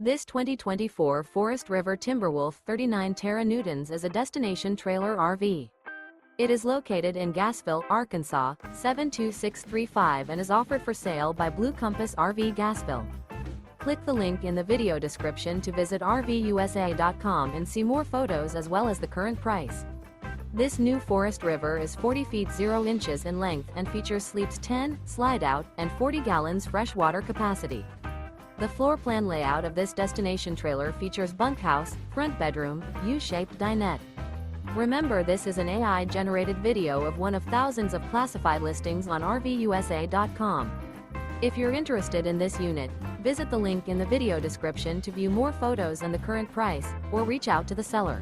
This 2024 Forest River Timberwolf 39 Terra-Newtons is a destination trailer RV. It is located in Gassville, Arkansas, 72635 and is offered for sale by Blue Compass RV Gassville. Click the link in the video description to visit RVUSA.com and see more photos as well as the current price. This new Forest River is 40 feet 0 inches in length and features sleeps 10, slide-out, and 40 gallons freshwater capacity. The floor plan layout of this destination trailer features bunkhouse, front bedroom, U-shaped dinette. Remember, this is an AI-generated video of one of thousands of classified listings on RVUSA.com. If you're interested in this unit, visit the link in the video description to view more photos and the current price, or reach out to the seller.